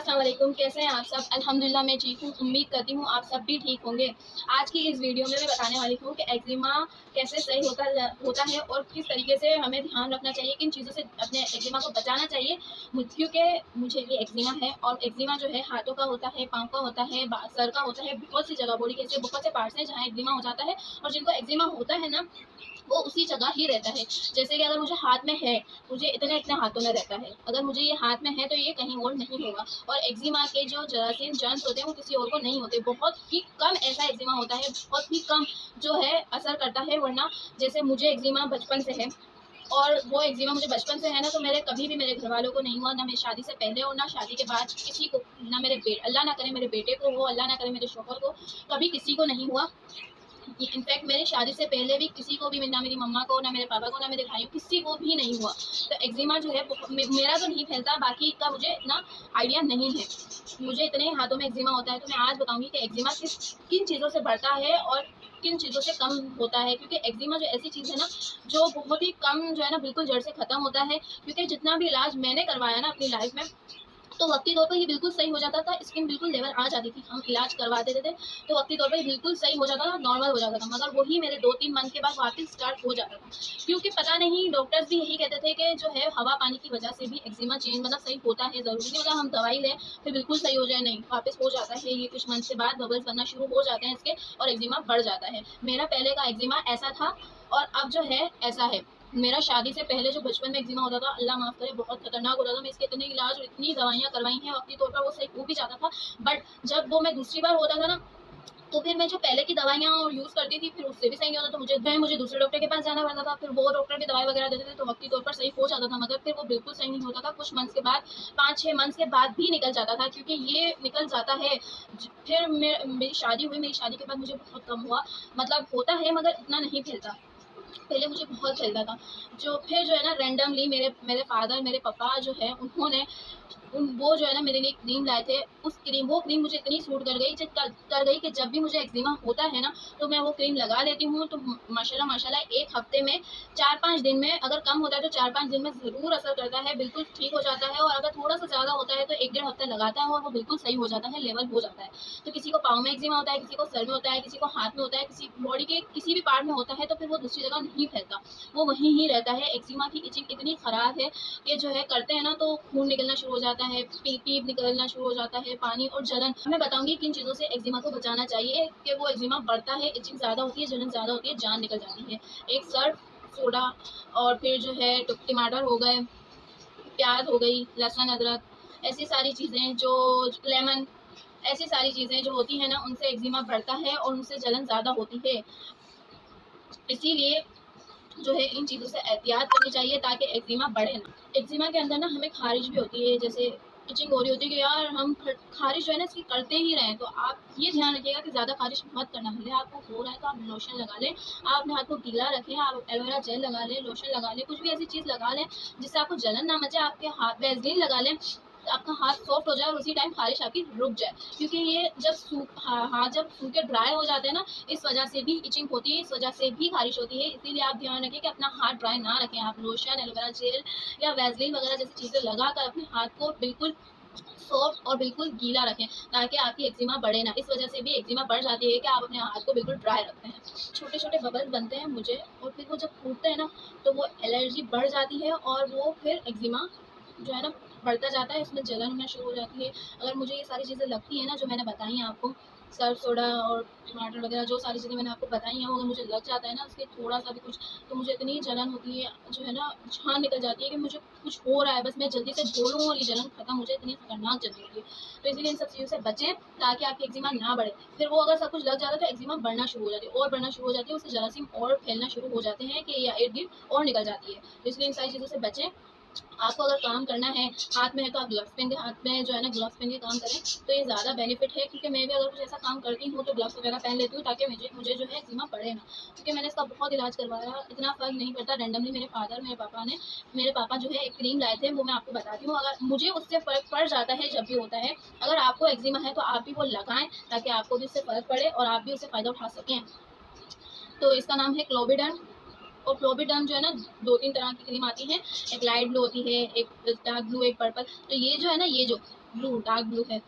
अस्सलाम वालेकुम, कैसे हैं आप सब। अल्हम्दुलिल्लाह मैं ठीक हूँ। उम्मीद करती हूँ आप सब भी ठीक होंगे। आज की इस वीडियो में मैं बताने वाली हूँ कि एक्जिमा कैसे सही होता है और किस तरीके से हमें ध्यान रखना चाहिए, किन चीज़ों से अपने एक्जिमा को बचाना चाहिए। क्योंकि मुझे ये एक्जिमा है और एक्जिमा जो है हाथों का होता है, पाँव का होता है, सर का होता है, बहुत सी जगह बॉडी के ऐसे बहुत से पार्ट्स हैं जहाँ एक्जिमा हो जाता है। और जिनको एक्जिमा होता है ना, वो उसी जगह ही रहता है। जैसे कि अगर मुझे हाथ में है, मुझे इतने इतने हाथों में रहता है। अगर मुझे ये हाथ में है तो ये कहीं और नहीं होगा। और एक्जिमा के जो जरासीम जर्म्स होते हैं वो किसी और को नहीं होते। बहुत ही कम ऐसा एक्जिमा होता है, बहुत ही कम जो है असर करता है। वरना जैसे मुझे एक्जिमा बचपन से है और वो एक्जिमा मुझे बचपन से है ना, तो मेरे कभी भी मेरे घर वालों को नहीं हुआ, ना मेरी शादी से पहले और ना शादी के बाद किसी को, ना मेरे अल्लाह ना करे मेरे बेटे को हो, अल्लाह ना करे मेरे शौहर को, कभी किसी को नहीं हुआ। इनफैक्ट मेरी शादी से पहले भी किसी को भी, ना मेरी मम्मा को, ना मेरे पापा को, ना मेरे भाइयों, किसी को भी नहीं हुआ। तो एक्जिमा जो है मेरा तो नहीं फैलता, बाकी का मुझे इतना आइडिया नहीं है। मुझे इतने हाथों में एक्जिमा होता है। तो मैं आज बताऊंगी कि एक्जिमा किन चीज़ों से बढ़ता है और किन चीज़ों से कम होता है। क्योंकि एक्जिमा जो ऐसी चीज़ है ना, जो बहुत ही कम जो है ना, बिल्कुल जड़ से ख़त्म होता है। क्योंकि जितना भी इलाज मैंने करवाया ना अपनी लाइफ में, तो वक्ती तौर पर ये बिल्कुल सही हो जाता था। स्किन बिल्कुल लेवल आ जाती थी, हम इलाज करवा देते थे तो वक्ती तौर पर बिल्कुल सही हो जाता था, नॉर्मल हो जाता था। मगर वही मेरे 2-3 मंथ के बाद वापस स्टार्ट हो जाता था। क्योंकि पता नहीं, डॉक्टर्स भी यही कहते थे कि जो है हवा पानी की वजह से भी एक्जिमा चेंज मतलब सही होता है। ज़रूरी नहीं होता हम दवाई लें फिर बिल्कुल सही हो जाए, नहीं, वापस हो जाता है। ये कुछ मंथ के बाद बबल्स बनना शुरू हो जाते हैं इसके और एक्जिमा बढ़ जाता है। मेरा पहले का एक्जिमा ऐसा था और अब जो है ऐसा है। मेरा शादी से पहले जो बचपन में एक्जिमा होता था, अल्लाह माफ़ करे, बहुत खतरनाक होता था। मैं इसके इतने इलाज और इतनी दवाइयाँ करवाई हैं, वक्ती तौर पर वो सही हो भी जाता था। बट जब वो मैं दूसरी बार होता था ना, तो फिर मैं जो पहले की दवाइयाँ यूज़ करती थी, फिर उससे भी सही नहीं होता। तो मुझे दूसरे डॉक्टर के पास जाना पड़ता था। फिर वो डॉक्टर भी दवाई वगैरह देते थे तो वक्ती तौर पर सही हो जाता था, मगर फिर वो बिल्कुल सही नहीं होता था। कुछ मंथ्स के बाद, 5-6 मंथ्स के बाद भी निकल जाता था। क्योंकि ये निकल जाता है। फिर मेरी शादी हुई, मेरी शादी के बाद मुझे बहुत कम हुआ। मतलब होता है मगर इतना नहीं फैलता। पहले मुझे बहुत चलता था। जो फिर जो है ना, रैंडमली मेरे मेरे फादर, मेरे पापा जो है, उन्होंने वो जो है ना मेरे लिए क्रीम लाए थे। वो क्रीम मुझे इतनी सूट कर गई कि जब भी मुझे एक्जिमा होता है ना, तो मैं वो क्रीम लगा लेती हूँ। तो माशाल्लाह माशाल्लाह 1 हफ्ते में, 4-5 दिन में, अगर कम होता है तो 4-5 दिन में ज़रूर असर करता है, बिल्कुल ठीक हो जाता है। और अगर थोड़ा सा ज़्यादा होता है तो 1-1.5 हफ्ता लगाता है और वो बिल्कुल सही हो जाता है, लेवल हो जाता है। तो किसी को पाँव में एक्जिमा होता है, किसी को सर में होता है, किसी को हाथ में होता है, किसी बॉडी के किसी भी पार्ट में होता है, तो फिर वो दूसरी जगह नहीं फैलता, वो वहीं ही रहता है। एक्जिमा की इचिंग इतनी ख़राब है कि जो है करते हैं ना तो खून निकलना शुरू हो जाता है, पीप निकलना शुरू हो जाता है, पानी और जलन। मैं बताऊंगी किन चीज़ों से एक्जिमा को बचाना चाहिए कि वो एक्जिमा बढ़ता है, इचिंग ज़्यादा होती है, जलन ज़्यादा होती है, जान निकल जाती है। एक सर्फ, सोडा, और फिर जो है टमाटर हो गए, प्याज हो गई, लहसुन, अदरक, ऐसी सारी चीज़ें जो, लेमन, ऐसी सारी चीज़ें जो होती हैं ना, उनसे एक्जिमा बढ़ता है और उनसे जलन ज़्यादा होती है। इसीलिए जो है इन चीज़ों से एहतियात करनी चाहिए ताकि एक्जिमा बढ़े ना। एक्जिमा के अंदर ना हमें खारिश भी होती है, जैसे इचिंग हो रही होती है कि यार हम खारिश जो है ना इसकी करते ही रहें। तो आप ये ध्यान रखिएगा कि ज़्यादा खारिश मत करना। भले आपको हो रहा है तो आप लोशन लगा लें, आप अपने हाथ को गीला रखें, आप एलोवेरा जेल लगा लें, लोशन लगा लें, कुछ भी ऐसी चीज़ लगा लें जिससे आपको जलन ना मचे। आपके हाथ वैसलीन लगा लें, आपका हाथ सॉफ्ट हो जाए और उसी टाइम खारिश आपकी रुक जाए। क्योंकि ये जब हाथ जब सूखे ड्राई हो जाते हैं ना, इस वजह से भी इचिंग होती है, इस वजह से भी खारिश होती है। इसीलिए आप ध्यान रखें कि अपना हाथ ड्राई ना रखें। आप लोशन, एलोवेरा जेल या वैसलीन वगैरह जैसी चीज़ें लगाकर अपने हाथ को बिल्कुल सॉफ्ट और बिल्कुल गीला रखें ताकि आपकी एक्जिमा बढ़े ना। इस वजह से भी एक्जिमा बढ़ जाती है कि आप अपने हाथ को बिल्कुल ड्राई रखते हैं। छोटे छोटे बबल्स बनते हैं मुझे, और फिर वो जब फूटते हैं ना, तो वो एलर्जी बढ़ जाती है और वो फिर एक्जिमा जो है ना बढ़ता जाता है, इसमें जलन होना शुरू हो जाती है। अगर मुझे ये सारी चीज़ें लगती हैं ना जो मैंने बताई हैं आपको, सर्फ, सोडा और टमाटर वगैरह, जो सारी चीज़ें मैंने आपको बताई हैं, वो अगर मुझे लग जाता है ना उसके थोड़ा सा भी कुछ, तो मुझे इतनी जलन होती है, जो है ना जान निकल जाती है कि मुझे कुछ हो रहा है, बस मैं जल्दी से धो लूँ और ये जलन खत्म हो जाए। इतनी खतरनाक जलन होती है। तो इसलिए इन सब चीज़ों से बचें ताकि आपकी एक्जिमा ना बढ़े। फिर वो अगर सब कुछ लग जाता है तो एक्जिमा बढ़ना शुरू हो जाती है और बढ़ना शुरू हो जाती है, उससे जरासीम और फैलना शुरू हो जाते हैं कि या इर्द गिर्द और निकल जाती है। तो इसलिए इन सारी चीज़ों से बचें। आपको अगर काम करना है, हाथ में है तो आप ग्लव्स पहन के, हाथ में जो है ना ग्लव्स पहन के काम करें तो ये ज़्यादा बेनिफिट है। क्योंकि मैं भी अगर कुछ ऐसा काम करती हूँ तो ग्लव्स वगैरह पहन लेती हूँ ताकि मुझे जो है एक्जिमा पड़े ना। क्योंकि मैंने इसका बहुत इलाज करवाया, इतना फ़र्क नहीं पड़ता। रैंडमली मेरे पापा जो है एक क्रीम लाए थे, वो मैं आपको बताती हूँ। अगर मुझे उससे फ़र्क पड़ जाता है जब भी होता है, अगर आपको एक्जिमा है तो आप भी वो लगाएं ताकि आपको भी इससे फ़र्क पड़े और आप भी उससे फ़ायदा उठा सकें। तो इसका नाम है क्लोबिडन। और फ्लोबिडर्म जो है ना 2-3 तरह की क्रीम आती हैं, एक लाइट ब्लू होती है, एक डार्क ब्लू, एक पर्पल। तो ये जो है ना, ये जो ब्लू डार्क ब्लू है,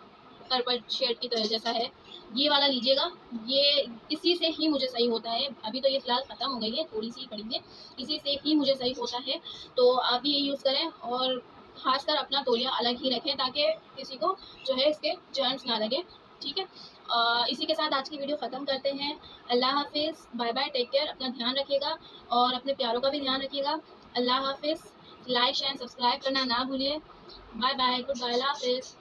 पर्पल शेड की तरह जैसा है, ये वाला लीजिएगा। ये इसी से ही मुझे सही होता है। अभी तो ये फिलहाल ख़त्म हो गई है, थोड़ी सी पड़ी है, इसी से ही मुझे सही होता है। तो आप भी ये यूज़ करें और खासकर अपना तौलिया अलग ही रखें ताकि किसी को जो है इसके जर्म्स ना लगे। ठीक है, इसी के साथ आज की वीडियो ख़त्म करते हैं। अल्लाह हाफिज़, बाय बाय, टेक केयर, अपना ध्यान रखिएगा और अपने प्यारों का भी ध्यान रखिएगा। अल्लाह हाफिज़, लाइक शेयर सब्सक्राइब करना ना भूलिए। बाय बाय, गुड बाय, अल्लाह हाफिज़।